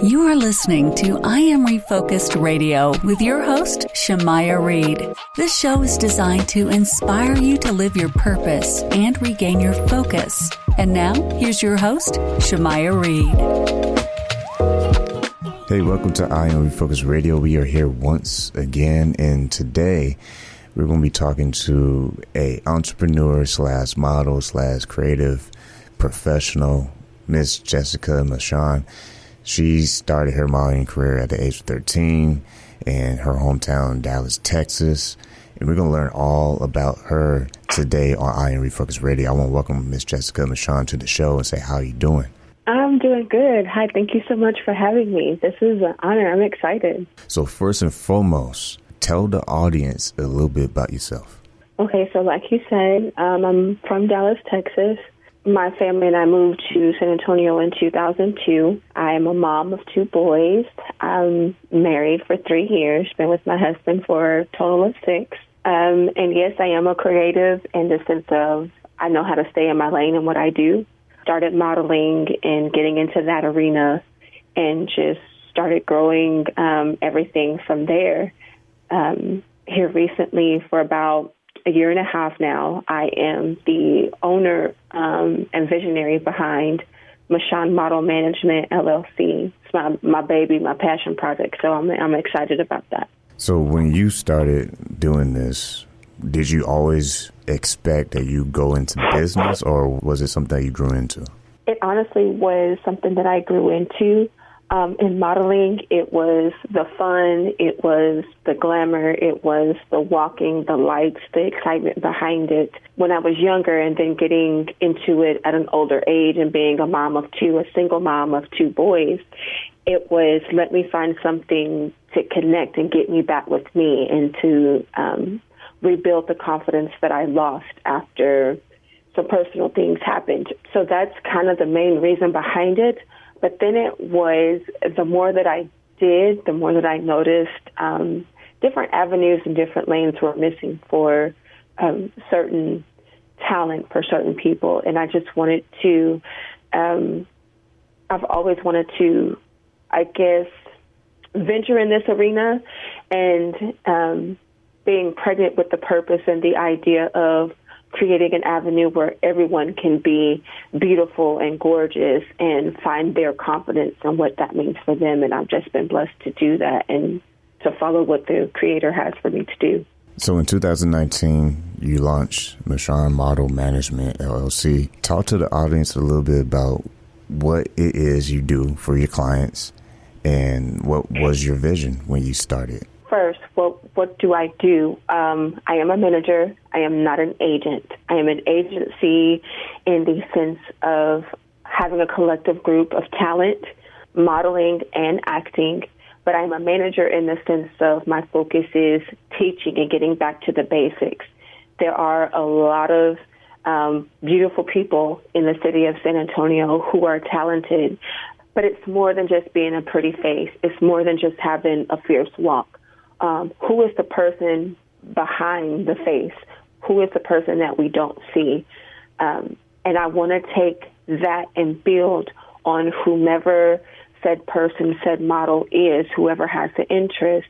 You are listening to I Am Refocused Radio with your host, Shamaya Reed. This show is designed to inspire you to live your purpose and regain your focus. And now, here's your host, Shamaya Reed. Hey, welcome to I Am Refocused Radio. We are here once again, and today we're going to be talking to a entrepreneur slash model slash creative professional, Miss Jessica Meshaun. She started her modeling career at the age of 13 in her hometown, Dallas, Texas. And we're going to learn all about her today on I Am Refocused Radio. I want to welcome Miss Jessica Meshaun to the show and say, how are you doing? I'm doing good. Hi, thank you so much for having me. This is an honor. I'm excited. So first and foremost, tell the audience a little bit about yourself. Okay, so like you said, I'm from Dallas, Texas. My family and I moved to San Antonio in 2002. I'm a mom of 2 boys. I'm married for 3 years, been with my husband for a total of 6. And yes, I am a creative in the sense of I know how to stay in my lane in what I do. Started modeling and getting into that arena and just started growing everything from there. Here recently for about a year and a half now, I am the owner and visionary behind Meshaun Model Management, LLC. It's my baby, my passion project, so I'm excited about that. So when you started doing this, did you always expect that you go into business, or was it something that you grew into? It honestly was something that I grew into. In modeling, it was the fun, it was the glamour, it was the walking, the lights, the excitement behind it. When I was younger and then getting into it at an older age and being a mom of 2, a single mom of 2 boys, it was let me find something to connect and get me back with me and to rebuild the confidence that I lost after some personal things happened. So that's kind of the main reason behind it. But then it was the more that I did, the more that I noticed different avenues and different lanes were missing for certain talent for certain people. And I just wanted to, I've always wanted to, I guess, venture in this arena and being pregnant with the purpose and the idea of creating an avenue where everyone can be beautiful and gorgeous and find their confidence and what that means for them. And I've just been blessed to do that and to follow what the Creator has for me to do. So in 2019, you launched Meshaun Model Management, LLC. Talk to the audience a little bit about what it is you do for your clients and what was your vision when you started. First, what do I do? I am a manager. I am not an agent. I am an agency in the sense of having a collective group of talent, modeling and acting. But I'm a manager in the sense of my focus is teaching and getting back to the basics. There are a lot of beautiful people in the city of San Antonio who are talented, but it's more than just being a pretty face. It's more than just having a fierce walk. Who is the person behind the face? Who is the person that we don't see? And I want to take that and build on whomever said person, said model is, whoever has the interest,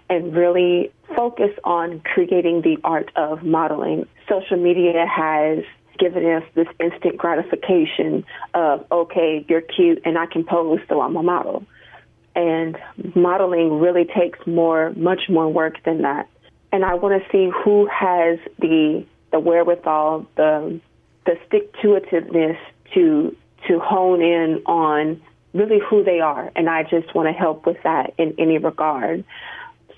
and really focus on creating the art of modeling. Social media has given us this instant gratification of, okay, you're cute and I can pose, so I'm a model. And modeling really takes much more work than that. And I want to see who has the wherewithal, the stick-to-itiveness to hone in on really who they are. And I just want to help with that in any regard.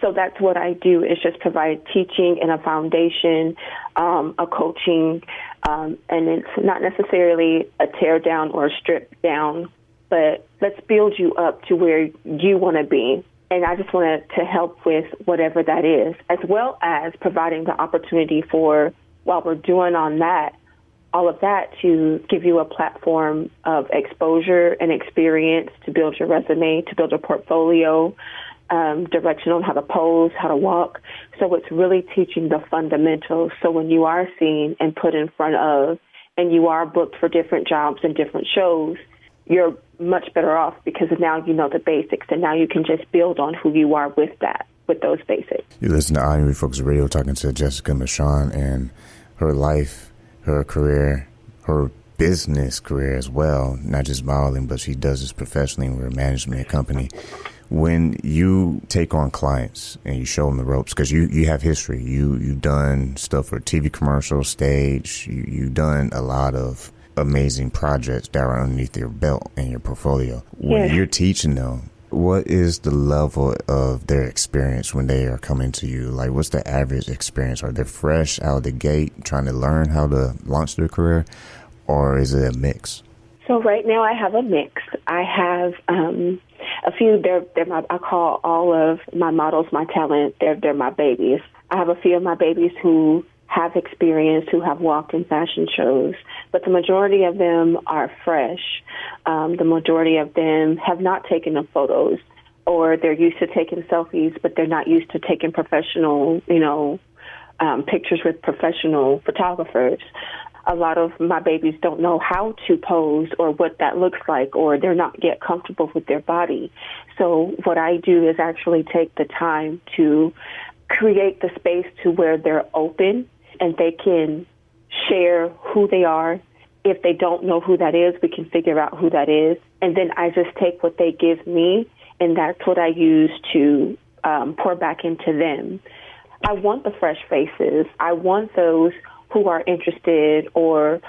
So that's what I do, is just provide teaching and a foundation, a coaching, and it's not necessarily a tear down or a strip down, but let's build you up to where you want to be. And I just wanted to help with whatever that is, as well as providing the opportunity for, while we're doing on that, all of that, to give you a platform of exposure and experience to build your resume, to build a portfolio, direction on how to pose, how to walk. So it's really teaching the fundamentals. So when you are seen and put in front of, and you are booked for different jobs and different shows, you're much better off because now you know the basics, and now you can just build on who you are with those basics. You listen to I Am Refocused Radio, talking to Jessica Meshaun, and her life, her career, her business career as well, not just modeling, but she does this professionally with her management company. When you take on clients and you show them the ropes, because you have history, you've done stuff for TV commercials, stage, you've done a lot of amazing projects that are underneath your belt and your portfolio. When you're teaching them, what is the level of their experience when they are coming to you? Like, what's the average experience? Are they fresh out of the gate trying to learn how to launch their career, or is it a mix? So right now I have a mix. I have a few. I call all of my models my talent. They're my babies. I have a few of my babies who have experience, who have walked in fashion shows, but the majority of them are fresh. The majority of them have not taken the photos, or they're used to taking selfies, but they're not used to taking professional, pictures with professional photographers. A lot of my babies don't know how to pose or what that looks like, or they're not yet comfortable with their body. So what I do is actually take the time to create the space to where they're open and they can share who they are. If they don't know who that is, we can figure out who that is. And then I just take what they give me, and that's what I use to pour back into them. I want the fresh faces. I want those who are interested or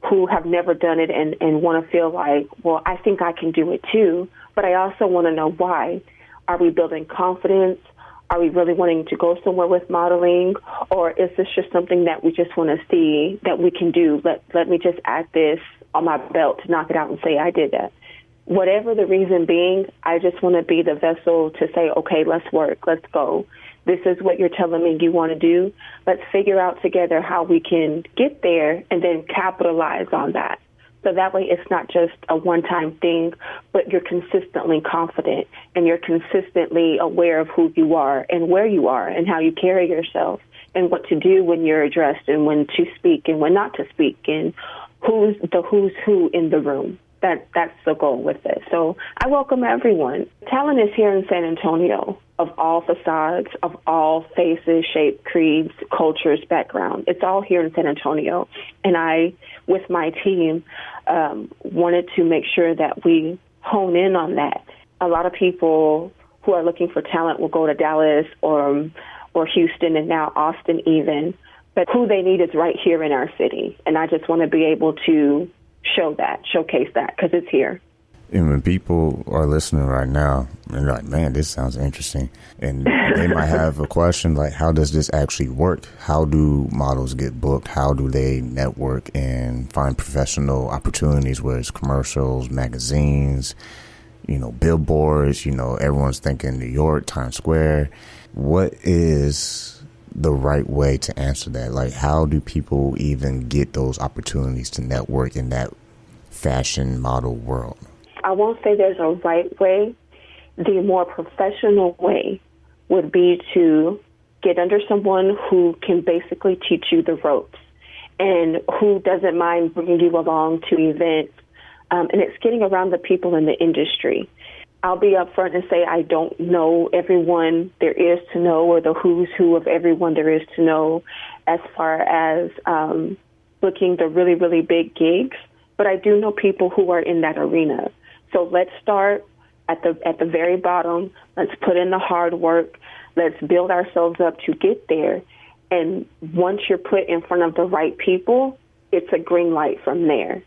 who have never done it and want to feel like, well, I think I can do it too. But I also want to know why. Are we building confidence? Are we really wanting to go somewhere with modeling? Or is this just something that we just want to see that we can do? Let me just add this on my belt to knock it out and say I did that. Whatever the reason being, I just want to be the vessel to say, okay, let's work, let's go. This is what you're telling me you want to do. Let's figure out together how we can get there and then capitalize on that. So that way it's not just a one-time thing, but you're consistently confident and you're consistently aware of who you are and where you are and how you carry yourself and what to do when you're addressed and when to speak and when not to speak and who's who in the room. That's the goal with it. So I welcome everyone. Talent is here in San Antonio, of all facades, of all faces, shapes, creeds, cultures, background. It's all here in San Antonio. And I, with my team, wanted to make sure that we hone in on that. A lot of people who are looking for talent will go to Dallas or Houston and now Austin even. But who they need is right here in our city. And I just want to be able to showcase that, because it's here. And when people are listening right now, they're like, man, this sounds interesting. And they might have a question like, how does this actually work? How do models get booked? How do they network and find professional opportunities, whether it's commercials, magazines, billboards, everyone's thinking New York, Times Square. What is the right way to answer that? Like, how do people even get those opportunities to network in that fashion model world? I won't say there's a right way. The more professional way would be to get under someone who can basically teach you the ropes and who doesn't mind bringing you along to events. And it's getting around the people in the industry. I'll be upfront and say I don't know everyone there is to know or the who's who of everyone there is to know as far as booking the really, really big gigs. But I do know people who are in that arena. So let's start at the very bottom. Let's put in the hard work. Let's build ourselves up to get there. And once you're put in front of the right people, it's a green light from there.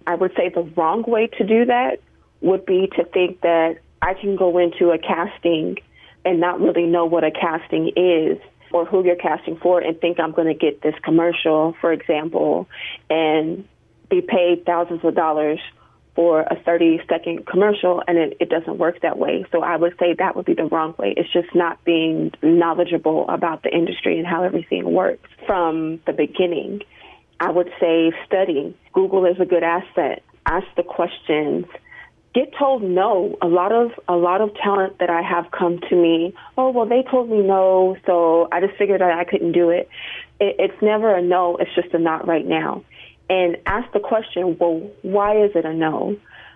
I would say the wrong way to do that would be to think that I can go into a casting and not really know what a casting is or who you're casting for and think I'm going to get this commercial, for example, and be paid thousands of dollars for a 30-second commercial, and it doesn't work that way. So I would say that would be the wrong way. It's just not being knowledgeable about the industry and how everything works from the beginning. I would say study. Google is a good asset. Ask the questions. Get told no. A lot of talent that I have come to me, oh, well, they told me no, so I just figured that I couldn't do it. It's never a no. It's just a not right now. And ask the question, well, why is it a no?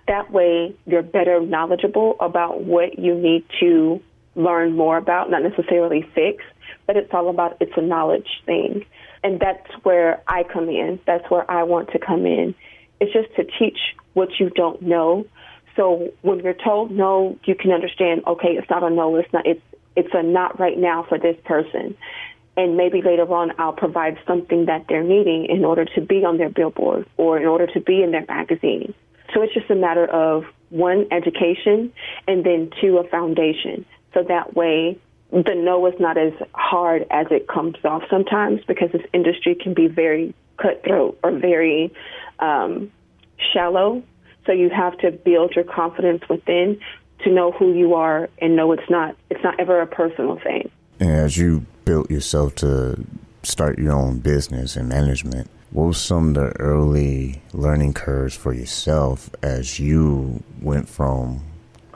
That way, you're better knowledgeable about what you need to learn more about, not necessarily fix, but it's a knowledge thing. And that's where I come in. That's where I want to come in. It's just to teach what you don't know. So when you're told no, you can understand, okay, it's not a no, it's a not right now for this person. And maybe later on I'll provide something that they're needing in order to be on their billboard or in order to be in their magazine. So it's just a matter of, one, education, and then two, a foundation. So that way the no is not as hard as it comes off sometimes, because this industry can be very cutthroat or very shallow. So you have to build your confidence within to know who you are and know it's not ever a personal thing. And as you built yourself to start your own business and management, what were some of the early learning curves for yourself as you went from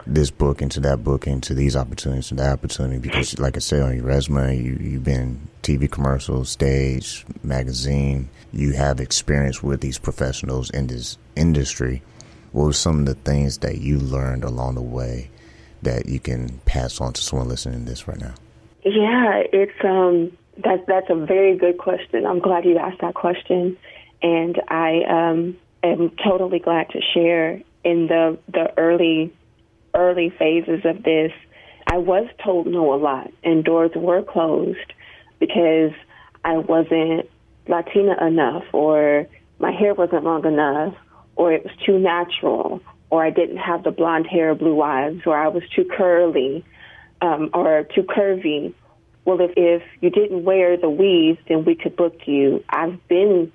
this book into that book into these opportunities to that opportunity? Because like I said, on your resume, you've been TV commercials, stage, magazine. You have experience with these professionals in this industry. What were some of the things that you learned along the way that you can pass on to someone listening to this right now? Yeah, it's that's a very good question. I'm glad you asked that question, and I am totally glad to share. In the early phases of this, I was told no a lot, and doors were closed because I wasn't Latina enough, or my hair wasn't long enough, or it was too natural, or I didn't have the blonde hair, blue eyes, or I was too curly or too curvy. Well, if you didn't wear the weave, then we could book you. I've been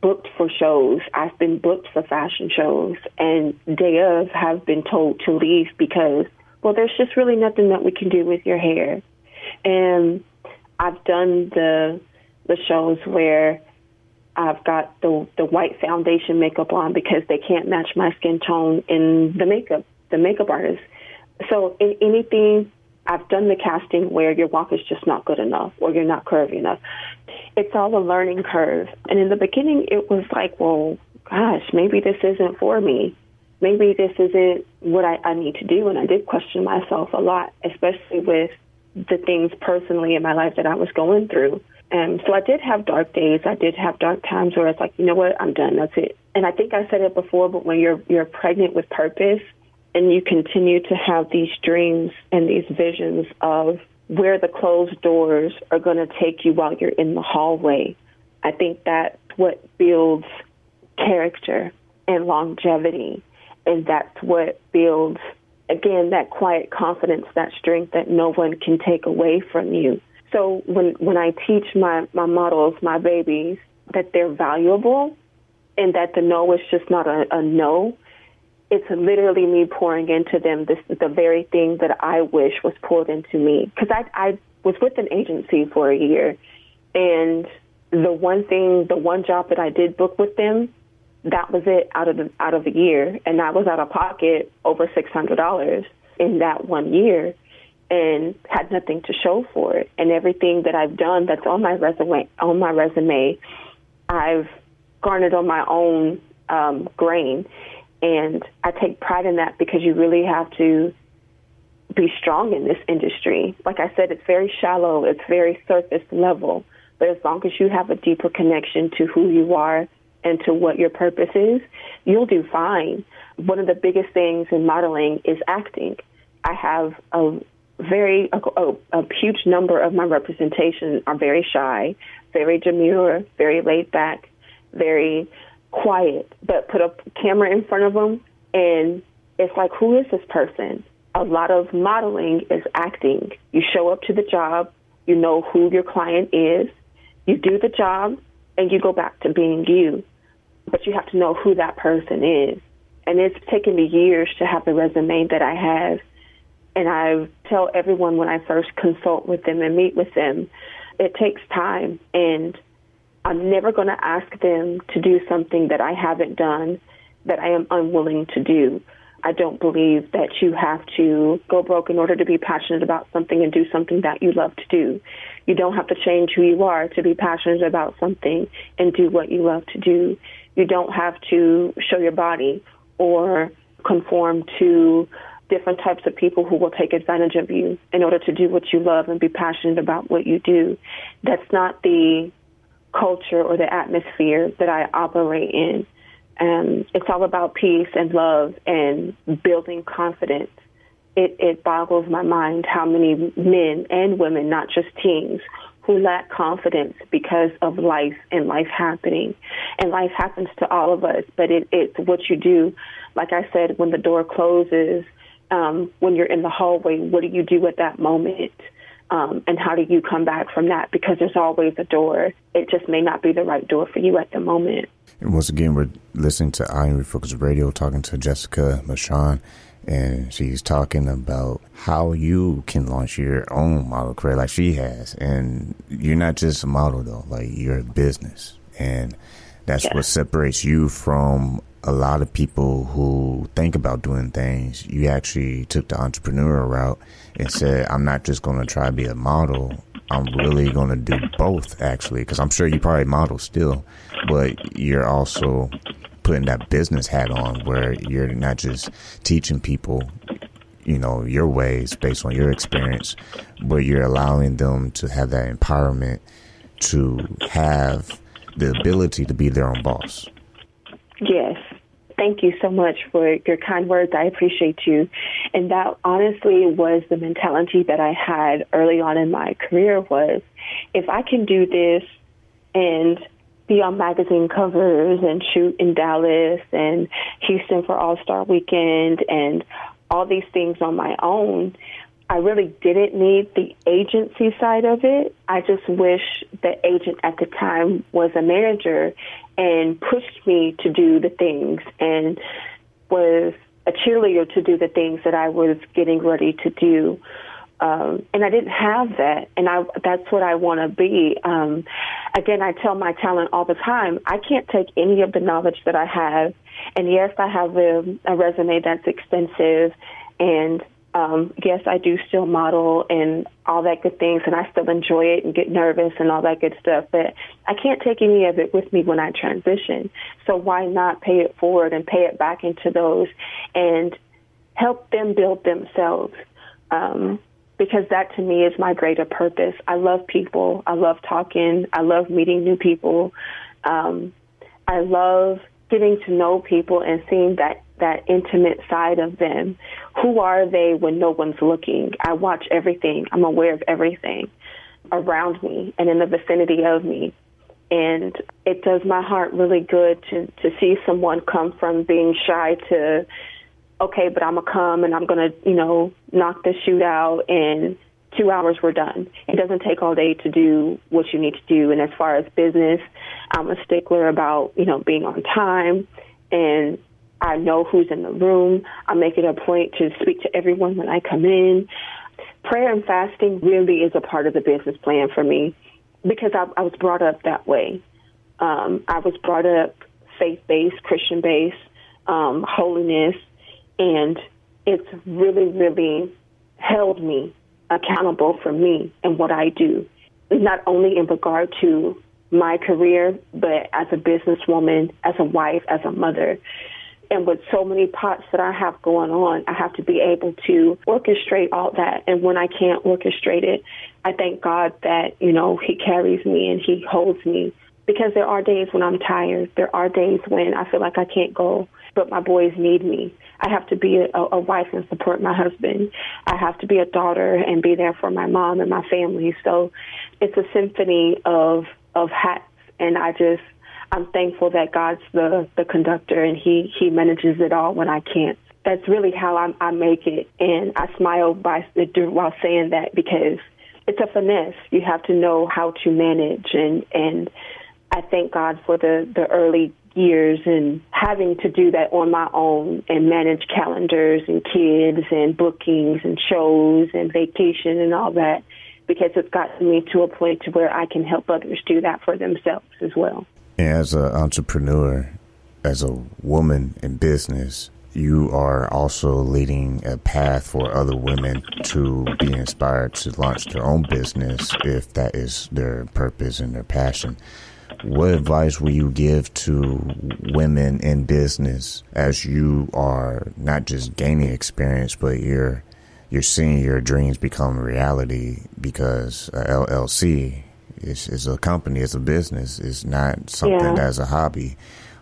booked for shows. I've been booked for fashion shows, and day of have been told to leave because, well, there's just really nothing that we can do with your hair. And I've done the shows where I've got the white foundation makeup on because they can't match my skin tone in the makeup artist. So in anything, I've done the casting where your walk is just not good enough or you're not curvy enough. It's all a learning curve. And in the beginning, it was like, well, gosh, maybe this isn't for me. Maybe this isn't what I need to do. And I did question myself a lot, especially with the things personally in my life that I was going through. And so I did have dark days. I did have dark times where it's like, you know what, I'm done. That's it. And I think I said it before, but when you're pregnant with purpose and you continue to have these dreams and these visions of where the closed doors are going to take you while you're in the hallway, I think that's what builds character and longevity. And that's what builds, again, that quiet confidence, that strength that no one can take away from you. So when I teach my models, my babies, that they're valuable and that the no is just not a no, it's literally me pouring into them the very thing that I wish was poured into me. Because I was with an agency for a year, and the one job that I did book with them, that was it out of the year, and I was out of pocket over $600 in that 1 year, and had nothing to show for it. And everything that I've done that's on my resume, I've garnered on my own grain. And I take pride in that because you really have to be strong in this industry. Like I said, it's very shallow. It's very surface level. But as long as you have a deeper connection to who you are and to what your purpose is, you'll do fine. One of the biggest things in modeling is acting. I have a huge number of my representation are very shy, very demure, very laid back, very quiet, but put a camera in front of them, and it's like, who is this person? A lot of modeling is acting. You show up to the job, you know who your client is, you do the job, and you go back to being you. But you have to know who that person is. And it's taken me years to have the resume that I have. And I tell everyone when I first consult with them and meet with them, it takes time, and I'm never going to ask them to do something that I haven't done, that I am unwilling to do. I don't believe that you have to go broke in order to be passionate about something and do something that you love to do. You don't have to change who you are to be passionate about something and do what you love to do. You don't have to show your body or conform to different types of people who will take advantage of you in order to do what you love and be passionate about what you do. That's not the culture or the atmosphere that I operate in. It's all about peace and love and building confidence. It boggles my mind how many men and women, not just teens, who lack confidence because of life and life happening. And life happens to all of us, but it's what you do. Like I said, when the door closes, when you're in the hallway, what do you do at that moment? And how do you come back from that? Because there's always a door. It just may not be the right door for you at the moment. And once again, we're listening to I Am Refocused Radio, talking to Jessica Meshaun, and she's talking about how you can launch your own model career like she has. And you're not just a model, though. Like, you're a business. And that's what separates you from a lot of people who think about doing things. You actually took the entrepreneurial route and said, I'm not just going to try to be a model. I'm really going to do both, actually, because I'm sure you probably model still, but you're also putting that business hat on where you're not just teaching people, you know, your ways based on your experience, but you're allowing them to have that empowerment to have the ability to be their own boss. Yes. Thank you so much for your kind words. I appreciate you. And that honestly was the mentality that I had early on in my career was, if I can do this and be on magazine covers and shoot in Dallas and Houston for All-Star Weekend and all these things on my own, I really didn't need the agency side of it. I just wish the agent at the time was a manager and pushed me to do the things and was a cheerleader to do the things that I was getting ready to do. And I didn't have that, and that's what I want to be. Again, I tell my talent all the time, I can't take any of the knowledge that I have, and yes, I have a resume that's extensive, and yes, I do still model and all that good things, and I still enjoy it and get nervous and all that good stuff, but I can't take any of it with me when I transition. So why not pay it forward and pay it back into those and help them build themselves? Because that, to me, is my greater purpose. I love people. I love talking. I love meeting new people. I love getting to know people and seeing that intimate side of them. Who are they when no one's looking? I watch everything. I'm aware of everything around me and in the vicinity of me. And it does my heart really good to see someone come from being shy to, okay, but I'm going to come and I'm going to, knock this shoot out and 2 hours we're done. It doesn't take all day to do what you need to do. And as far as business, I'm a stickler about, being on time, and I know who's in the room. I make it a point to speak to everyone when I come in. Prayer and fasting really is a part of the business plan for me because I was brought up that way. I was brought up faith-based, Christian-based, holiness, and it's really, really held me accountable for me and what I do, not only in regard to my career, but as a businesswoman, as a wife, as a mother. And with so many pots that I have going on, I have to be able to orchestrate all that. And when I can't orchestrate it, I thank God that, He carries me and He holds me. Because there are days when I'm tired. There are days when I feel like I can't go, but my boys need me. I have to be a wife and support my husband. I have to be a daughter and be there for my mom and my family. So it's a symphony of hats. And I'm thankful that God's the conductor and he manages it all when I can't. That's really how I make it. And I smile while saying that because it's a finesse. You have to know how to manage. And I thank God for the early years and having to do that on my own and manage calendars and kids and bookings and shows and vacation and all that, because it's gotten me to a point to where I can help others do that for themselves as well. As an entrepreneur, as a woman in business, you are also leading a path for other women to be inspired to launch their own business if that is their purpose and their passion. what advice will you give to women in business as you are not just gaining experience, but you're seeing your dreams become reality? Because a LLC is a company, it's a business, it's not something that's a hobby.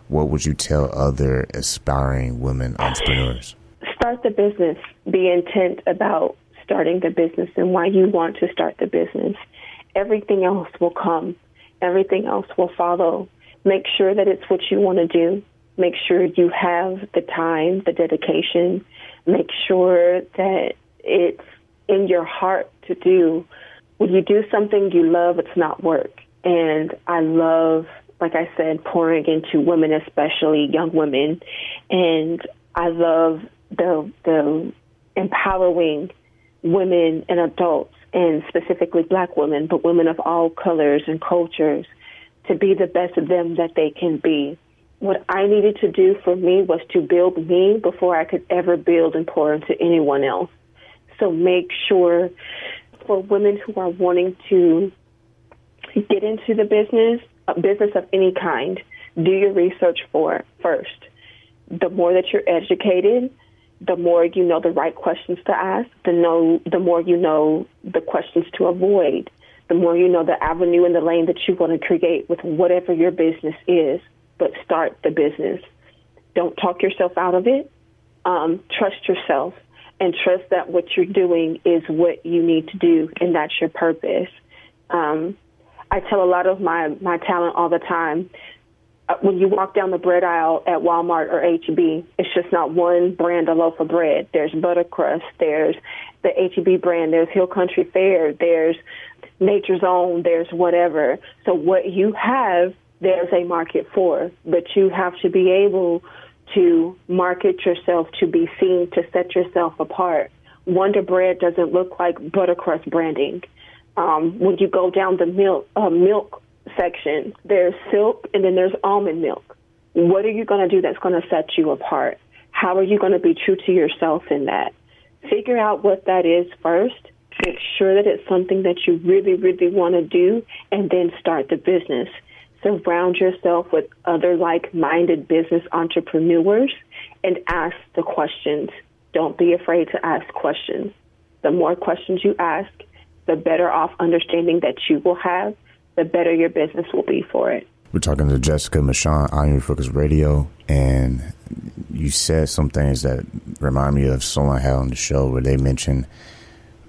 What would you tell other aspiring women entrepreneurs? Start the business. Be intent about starting the business and why you want to start the business. Everything else will come. Everything else will follow. Make sure that it's what you want to do. Make sure you have the time, the dedication. Make sure that it's in your heart to do. When you do something you love, it's not work. And I love, like I said, pouring into women, especially young women. And I love the empowering women and adults, and specifically Black women, but women of all colors and cultures, to be the best of them that they can be. What I needed to do for me was to build me before I could ever build and pour into anyone else. So make sure for women who are wanting to get into the business, a business of any kind, do your research first. The more that you're educated, the more you know the right questions to ask, the more you know the questions to avoid, the more you know the avenue and the lane that you want to create with whatever your business is. But start the business. Don't talk yourself out of it. Trust yourself and trust that what you're doing is what you need to do, and that's your purpose. I tell a lot of my talent all the time, when you walk down the bread aisle at Walmart or H-E-B, it's just not one brand of loaf of bread. There's Buttercrust, there's the H-E-B brand, there's Hill Country Fare, there's Nature's Own, there's whatever. So what you have, there's a market for, but you have to be able to market yourself, to be seen, to set yourself apart. Wonder Bread doesn't look like Buttercrust branding. When you go down the milk section, there's silk and then there's almond milk. What are you going to do that's going to set you apart? How are you going to be true to yourself in that? Figure out what that is first. Make sure that it's something that you really, really want to do, and then start the business. Surround yourself with other like-minded business entrepreneurs and ask the questions. Don't be afraid to ask questions. The more questions you ask, the better off understanding that you will have, the better your business will be for it. We're talking to Jessica Meshaun on Your Focus Radio, and you said some things that remind me of someone I had on the show where they mentioned,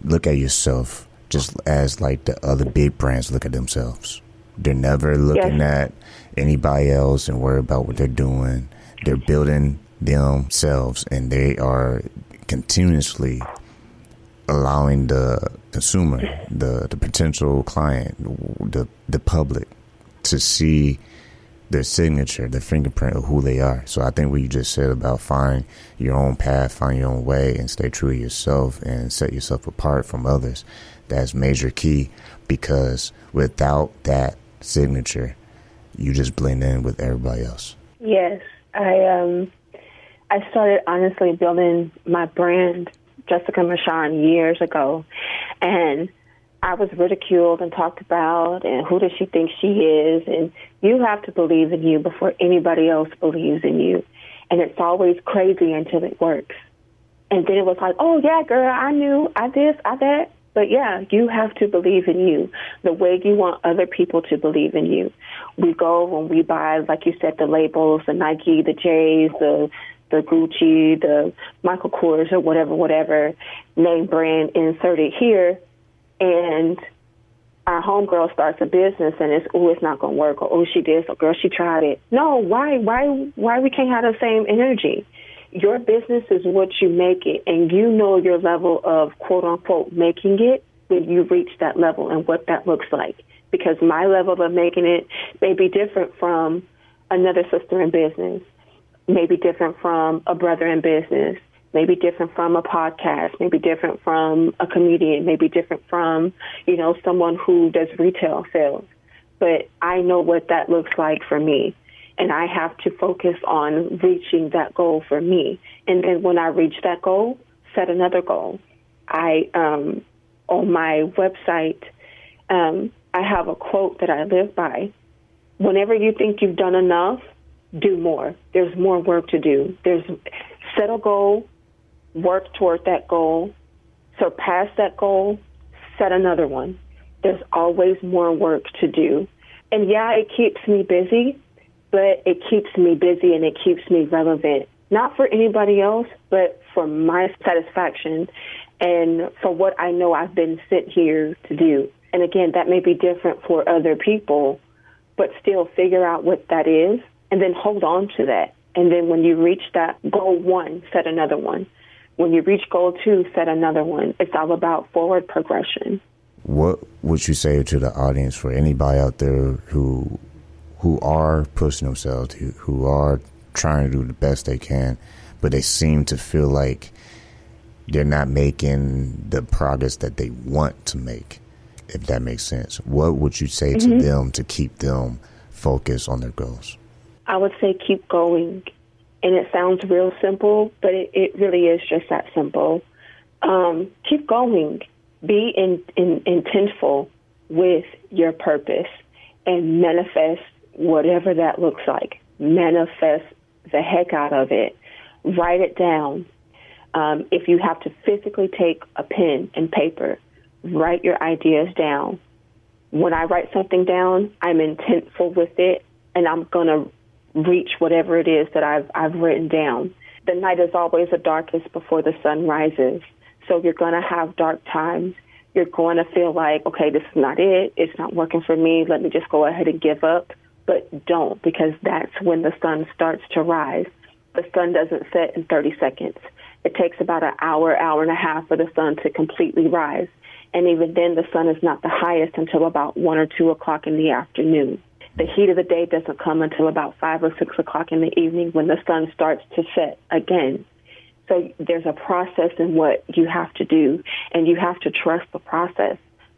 look at yourself just as like the other big brands look at themselves. They're never looking at anybody else and worry about what they're doing. They're building themselves, and they are continuously allowing the consumer, the potential client, the public to see their signature, their fingerprint of who they are. So I think what you just said about find your own path, find your own way, and stay true to yourself and set yourself apart from others, that's major key, because without that signature, you just blend in with everybody else. Yes. I started honestly building my brand, Jessica Meshaun, years ago, and I was ridiculed and talked about, and who does she think she is? And you have to believe in you before anybody else believes in you. And it's always crazy until it works. And then it was like, oh, yeah, girl, I knew, I this, I that. But, yeah, you have to believe in you the way you want other people to believe in you. We go and we buy, like you said, the labels, the Nike, the J's, the Gucci, the Michael Kors, or whatever, name brand inserted here. And our homegirl starts a business and it's not going to work, or she did, or girl, she tried it. No, why we can't have the same energy? Your business is what you make it, and you know your level of quote unquote making it when you reach that level and what that looks like. Because my level of making it may be different from another sister in business, maybe different from a brother in business, maybe different from a podcast, maybe different from a comedian, maybe different from, someone who does retail sales. But I know what that looks like for me, and I have to focus on reaching that goal for me. And then when I reach that goal, set another goal. On my website, I have a quote that I live by, whenever you think you've done enough, do more. There's more work to do. Set a goal, work toward that goal, surpass that goal, set another one. There's always more work to do. And yeah, it keeps me busy, but it keeps me busy and it keeps me relevant. Not for anybody else, but for my satisfaction and for what I know I've been sent here to do. And again, that may be different for other people, but still figure out what that is and then hold on to that. And then when you reach that goal 1, set another one. When you reach goal 2, set another one. It's all about forward progression. What would you say to the audience for anybody out there who are pushing themselves, who are trying to do the best they can, but they seem to feel like they're not making the progress that they want to make, if that makes sense? What would you say to them to keep them focused on their goals? I would say keep going. And it sounds real simple, but it really is just that simple. Keep going. Be intentful with your purpose and manifest whatever that looks like. Manifest the heck out of it. Write it down. If you have to physically take a pen and paper, write your ideas down. When I write something down, I'm intentful with it, and I'm going to reach whatever it is that I've written down. The night is always the darkest before the sun rises. So you're going to have dark times. You're going to feel like, okay, this is not it. It's not working for me. Let me just go ahead and give up. But don't, because that's when the sun starts to rise. The sun doesn't set in 30 seconds. It takes about an hour, hour and a half for the sun to completely rise. And even then, the sun is not the highest until about 1 or 2 o'clock in the afternoon. The heat of the day doesn't come until about 5 or 6 o'clock in the evening when the sun starts to set again. So there's a process in what you have to do, and you have to trust the process,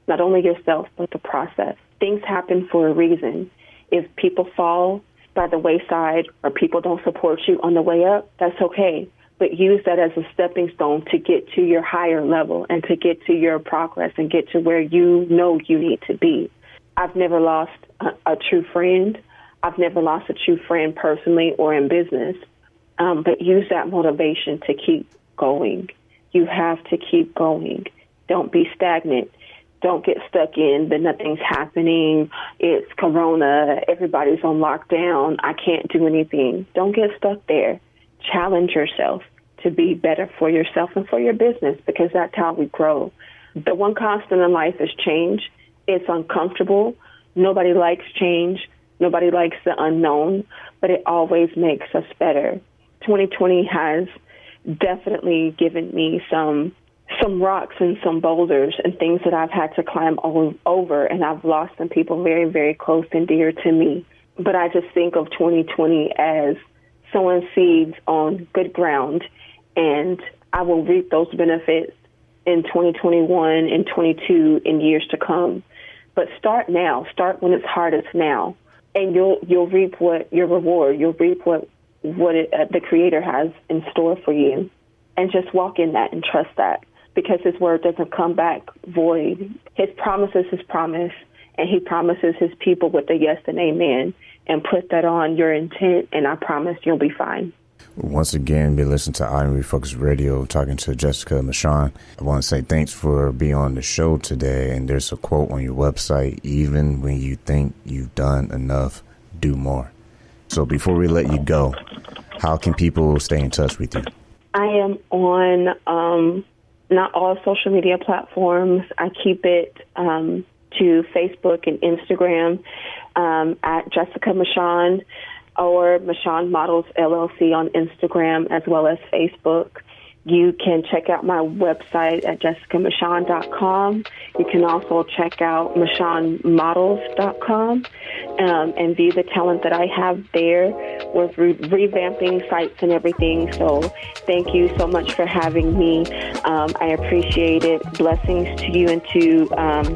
not only yourself, but the process. Things happen for a reason. If people fall by the wayside or people don't support you on the way up, that's okay. But use that as a stepping stone to get to your higher level and to get to your progress and get to where you know you need to be. I've never lost a true friend. I've never lost a true friend personally or in business. But use that motivation to keep going. You have to keep going. Don't be stagnant. Don't get stuck in the nothing's happening. It's Corona. Everybody's on lockdown. I can't do anything. Don't get stuck there. Challenge yourself to be better for yourself and for your business, because that's how we grow. The one constant in life is change. It's uncomfortable. Nobody likes change. Nobody likes the unknown, but it always makes us better. 2020 has definitely given me some rocks and some boulders and things that I've had to climb over, and I've lost some people very, very close and dear to me. But I just think of 2020 as sowing seeds on good ground, and I will reap those benefits in 2021 and 22 in years to come. But start now. Start when it's hardest now, and you'll reap what your reward. You'll reap what the Creator has in store for you, and just walk in that and trust that, because His word doesn't come back void. His promise is His promise, and He promises His people with a yes and amen. And put that on your intent, and I promise you'll be fine. Once again, be listening to I Am Refocused Radio, talking to Jessica Meshaun. I want to say thanks for being on the show today. And there's a quote on your website: even when you think you've done enough, do more. So before we let you go, how can people stay in touch with you? I am on not all social media platforms. I keep it to Facebook and Instagram at Jessica Meshaun, or Meshaun Models LLC on Instagram as well as Facebook. You can check out my website at jessicameshaun.com. You can also check out meshaunmodels.com and view the talent that I have there. We're revamping sites and everything, so thank you so much for having me. I appreciate it. Blessings to you and to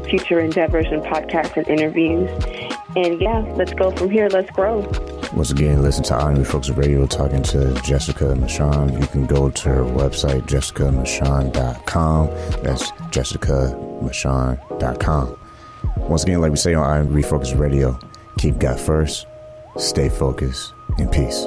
future endeavors and podcasts and interviews. And yeah, let's go from here. Let's grow. Once again, listen to I Am Refocused Radio, talking to Jessica Meshaun. You can go to her website, jessicameshaun.com. That's jessicameshaun.com. Once again, like we say on I Am Refocused Radio, Keep God first, stay focused, and peace.